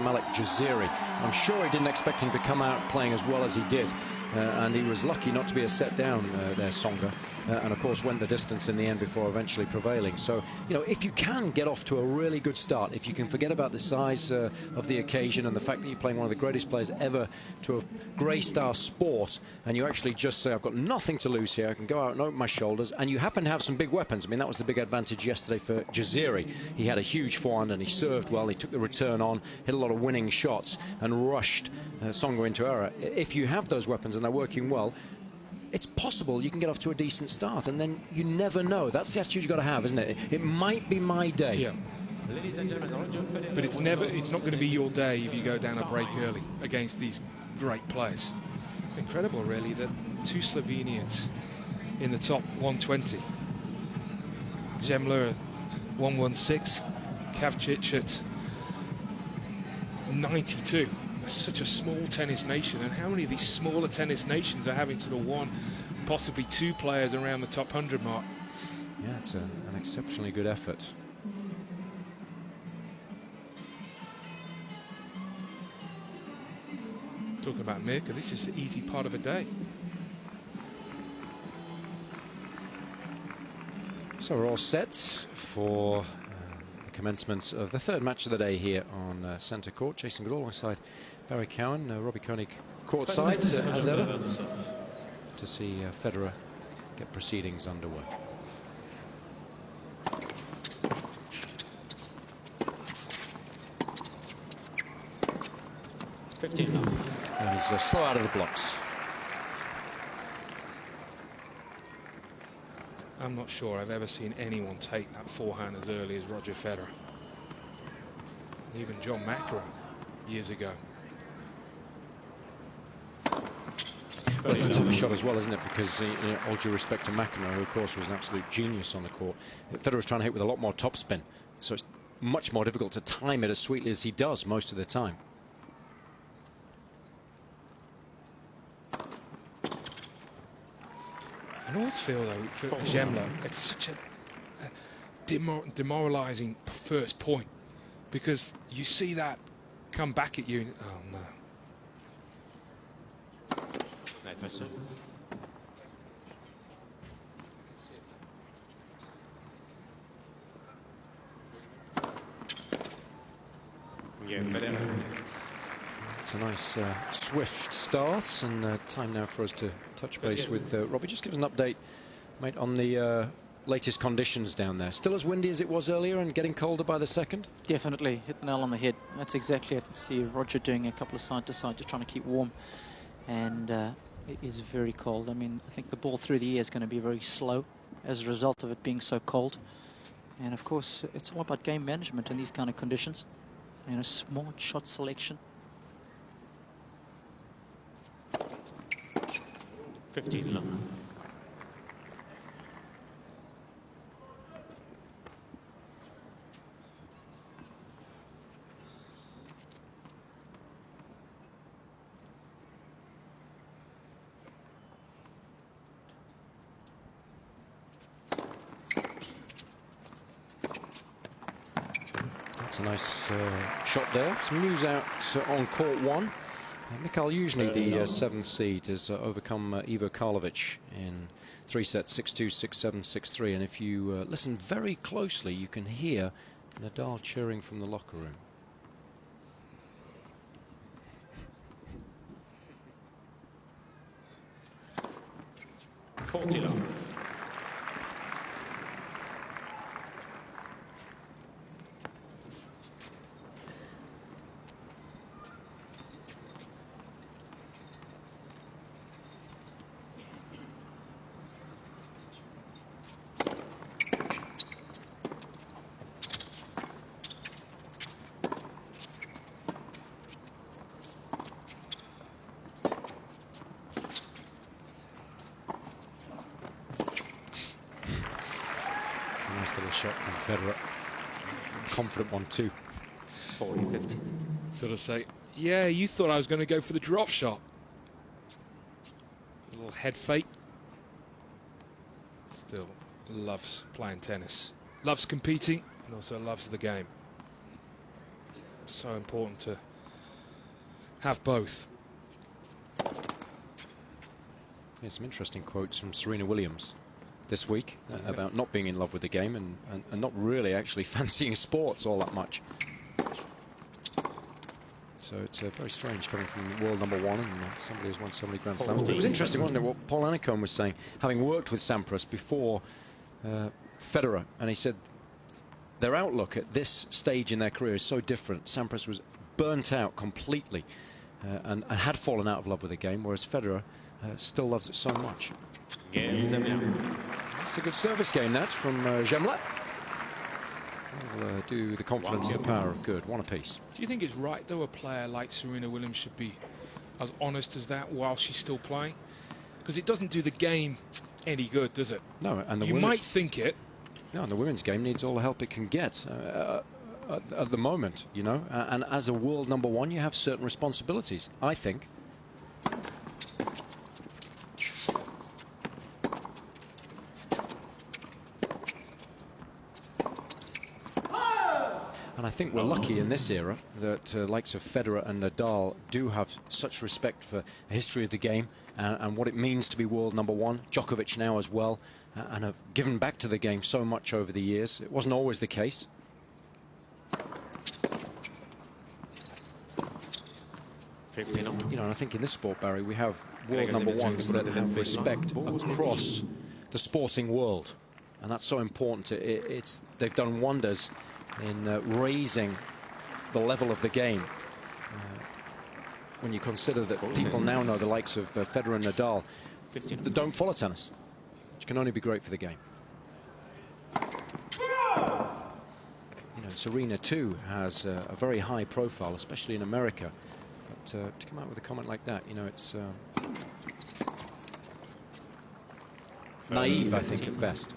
Malik Jaziri. I'm sure he didn't expect him to come out playing as well as he did. And he was lucky not to be a set down there, Songa, and of course went the distance in the end before eventually prevailing. So, you know, if you can get off to a really good start, if you can forget about the size of the occasion and the fact that you're playing one of the greatest players ever to have graced our sport, and you actually just say, I've got nothing to lose here, I can go out and open my shoulders, and you happen to have some big weapons. I mean, that was the big advantage yesterday for Jaziri. He had a huge forehand and he served well, he took the return on, hit a lot of winning shots and rushed Songa into error. If you have those weapons and they're working well, it's possible you can get off to a decent start, and then you never know. That's the attitude you've got to have, isn't it? It might be my day. Yeah. But it's not going to be your day if you go down a break early against these great players. Incredible, really, that two Slovenians in the top 120. Zemlja 116, Kavcic at 92. Such a small tennis nation, and how many of these smaller tennis nations are having sort of one, possibly two players around the top 100 mark? Yeah, it's an exceptionally good effort. Talking about Mirka, this is the easy part of a day. So we're all set for the commencement of the third match of the day here on centre court. Jason Goodall alongside Barry Cowan, Robbie Koenig courtside as ever to see Federer get proceedings underway. And he's slow out of the blocks. I'm not sure I've ever seen anyone take that forehand as early as Roger Federer. Even John McEnroe years ago. That's a tougher shot as well, isn't it? Because, all due respect to McEnroe, who of course was an absolute genius on the court, Federer's trying to hit with a lot more topspin, so it's much more difficult to time it as sweetly as he does most of the time. I always feel, though, for Zemlja, it's such a demoralising first point, because you see that come back at you, and, oh no. It's a nice swift start, and time now for us to touch base with Robbie. Just give us an update, mate, on the latest conditions down there. Still as windy as it was earlier and getting colder by the second? Definitely, hit the nail on the head. That's exactly it. See Roger doing a couple of side to side, just trying to keep warm, and it is very cold. I mean, I think the ball through the air is going to be very slow as a result of it being so cold. And of course, it's all about game management in these kind of conditions. And a smart shot selection. 15 love. That's a nice shot there. Some news out on court one. Mikhail Yuzhny, the seventh seed, has overcome Ivo Karlovic in 3 sets, 6-2, 6-7, 6-3. And if you listen very closely, you can hear Nadal cheering from the locker room. Nice little shot from Federer. Confident one too. 40-50. Sort of say, yeah, you thought I was going to go for the drop shot. A little head fake. Still loves playing tennis. Loves competing and also loves the game. So important to have both. Yeah, some interesting quotes from Serena Williams this week about not being in love with the game and not really actually fancying sports all that much. So it's very strange coming from world number one and somebody who's won so many Grand Slams. It was interesting, wasn't it, what Paul Annacone was saying, having worked with Sampras before Federer, and he said their outlook at this stage in their career is so different. Sampras was burnt out completely and had fallen out of love with the game, whereas Federer still loves it so much. Zemlja. It's a good service game, that, from Zemlja. Will do the confidence, the power of good. One apiece. Do you think it's right, though, a player like Serena Williams should be as honest as that while she's still playing? Because it doesn't do the game any good, does it? No, and you might think it. No, and the women's game needs all the help it can get at the moment, you know. And as a world number one, you have certain responsibilities, I think. And I think we're lucky in this era that likes of Federer and Nadal do have such respect for the history of the game and what it means to be world number one. Djokovic now as well, and have given back to the game so much over the years. It wasn't always the case. You know, and I think in this sport, Barry, we have world number ones that have respect across the sporting world, and that's so important. They've done wonders in raising the level of the game. When you consider that people now know the likes of Federer and Nadal that don't follow tennis, which can only be great for the game. Serena too has a very high profile, especially in America. But to come out with a comment like that, it's naive, I think, at best.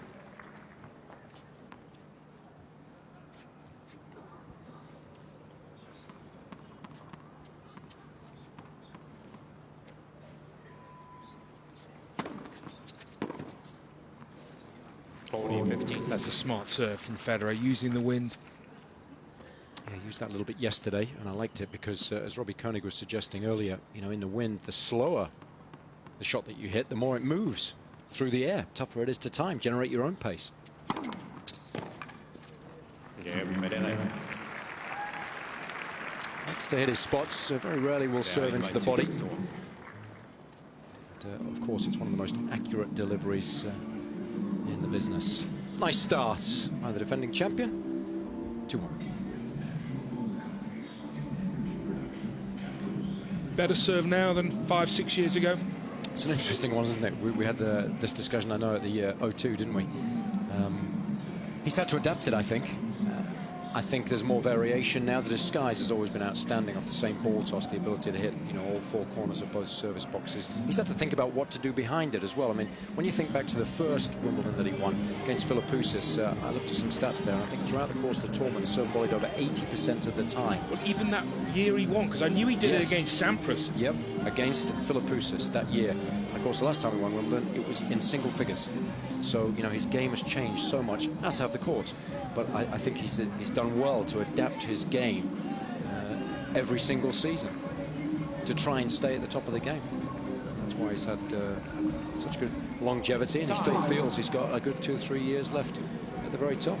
That's a smart serve from Federer, using the wind. Yeah, I used that a little bit yesterday, and I liked it because, as Robbie Koenig was suggesting earlier, in the wind, the slower the shot that you hit, the more it moves through the air. Tougher it is to time, generate your own pace. Likes to hit his spots, very rarely will serve into the body. And, of course, it's one of the most accurate deliveries in the business. Nice start by the defending champion. 2-1. Better serve now than 5-6 years ago. It's an interesting one, isn't it? We had this discussion, I know, at the O2, didn't we? He's had to adapt it, I think. I think there's more variation now. The disguise has always been outstanding off the same ball toss, the ability to hit, all four corners of both service boxes. He's had to think about what to do behind it as well. I mean, when you think back to the first Wimbledon that he won against Philippoussis, I looked at some stats there, and I think throughout the course of the tournament, served volleyed over 80% of the time. Well, even that year he won, because I knew he did it against Sampras. Yep, against Philippoussis that year. And of course, the last time he won Wimbledon, it was in single figures. So, his game has changed so much, as have the courts. But I think he's done well to adapt his game every single season to try and stay at the top of the game. That's why he's had such good longevity, and he still feels he's got a good 2 or 3 years left at the very top.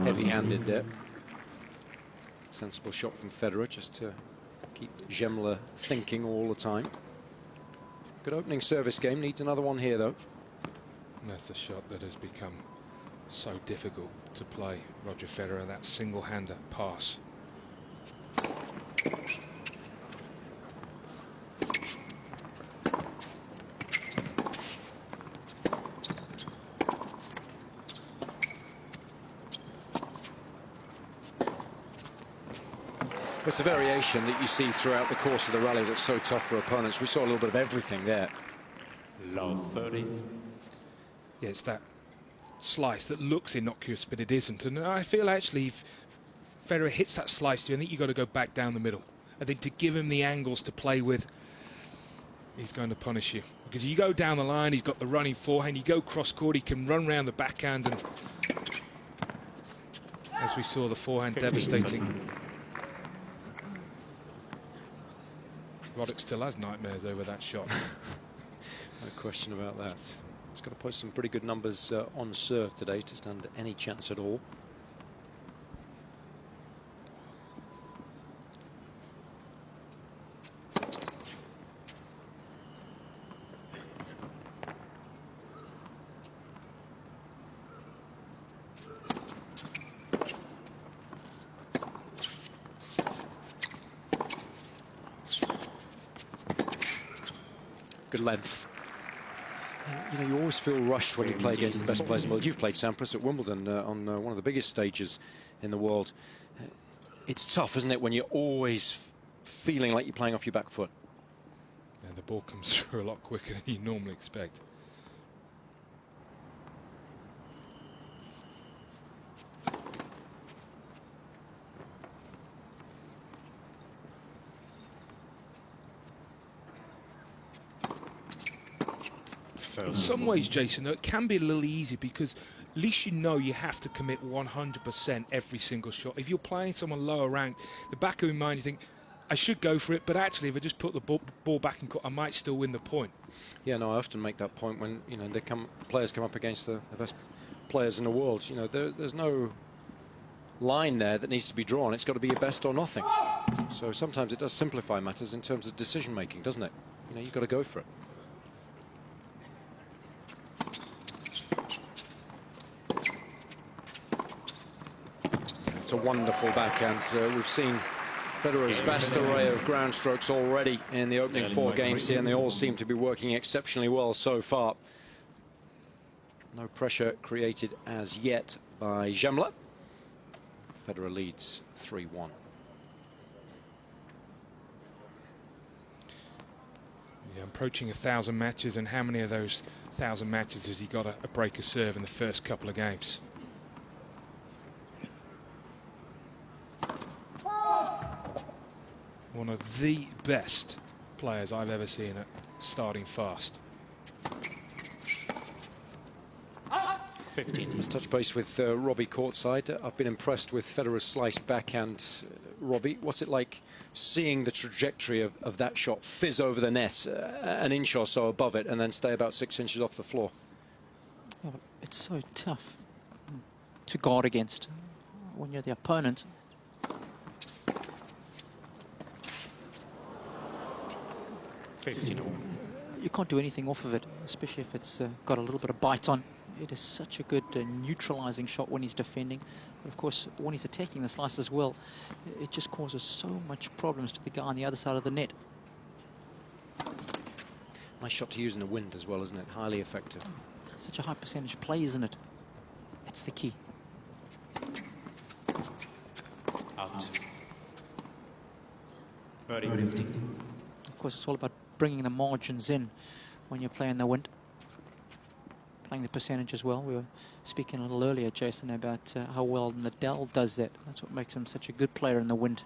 Heavy-handed there. Sensible shot from Federer, just to keep Zemlja thinking all the time. Good opening service game. Needs another one here, though. That's a shot that has become so difficult to play. Roger Federer, that single-hander pass. It's a variation that you see throughout the course of the rally that's so tough for opponents. We saw a little bit of everything there. Love 30. Yeah, it's that slice that looks innocuous, but it isn't. And I feel actually if Federer hits that slice to you, I think you've got to go back down the middle. I think to give him the angles to play with, he's going to punish you. Because you go down the line, he's got the running forehand, you go cross-court, he can run around the backhand, and as we saw, the forehand devastating. Roddick still has nightmares over that shot. No question about that. He's got to post some pretty good numbers on serve today to stand any chance at all. Good length. You know, you always feel rushed when you play against the best players in the world. You've played Sampras at Wimbledon on one of the biggest stages in the world. It's tough, isn't it, when you're always feeling like you're playing off your back foot? And the ball comes through a lot quicker than you normally expect. In some ways, Jason, though, it can be a little easier because at least you know you have to commit 100% every single shot. If you're playing someone lower ranked, the back of your mind, you think, I should go for it, but actually, if I just put the ball back in court, I might still win the point. Yeah, no, I often make that point when, you know, players come up against the best players in the world. You know, there's no line there that needs to be drawn. It's got to be your best or nothing. So sometimes it does simplify matters in terms of decision making, doesn't it? You know, you've got to go for it. It's a wonderful backhand. We've seen Federer's vast array of ground strokes already in the opening 4 games here, and they all seem to be working exceptionally well so far. No pressure created as yet by Zemlja. Federer leads 3-1. Yeah, approaching 1,000 matches, and how many of those 1,000 matches has he got a break of serve in the first couple of games? One of the best players I've ever seen at starting fast. 15. Let's touch base with Robbie courtside. I've been impressed with Federer's slice backhand. Robbie, what's it like seeing the trajectory of that shot fizz over the net an inch or so above it and then stay about 6 inches off the floor? Yeah, but it's so tough to guard against when you're the opponent. You can't do anything off of it, especially if it's got a little bit of bite on. It is such a good neutralizing shot when he's defending. But of course, when he's attacking the slice as well, it just causes so much problems to the guy on the other side of the net. Nice shot to use in the wind as well, isn't it? Highly effective. Such a high percentage play, isn't it? That's the key. Out. 30-15. Of course, it's all about bringing the margins in when you're playing the wind. Playing the percentage as well. We were speaking a little earlier, Jason, about how well Nadal does that. That's what makes him such a good player in the wind.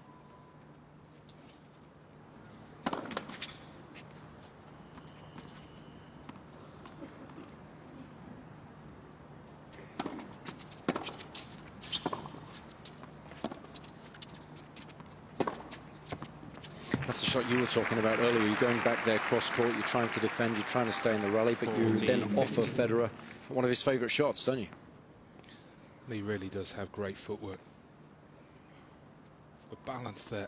That's the shot you were talking about earlier. You're going back there cross-court, you're trying to defend, you're trying to stay in the rally, but you then offer Federer one of his favourite shots, don't you? He really does have great footwork. The balance there.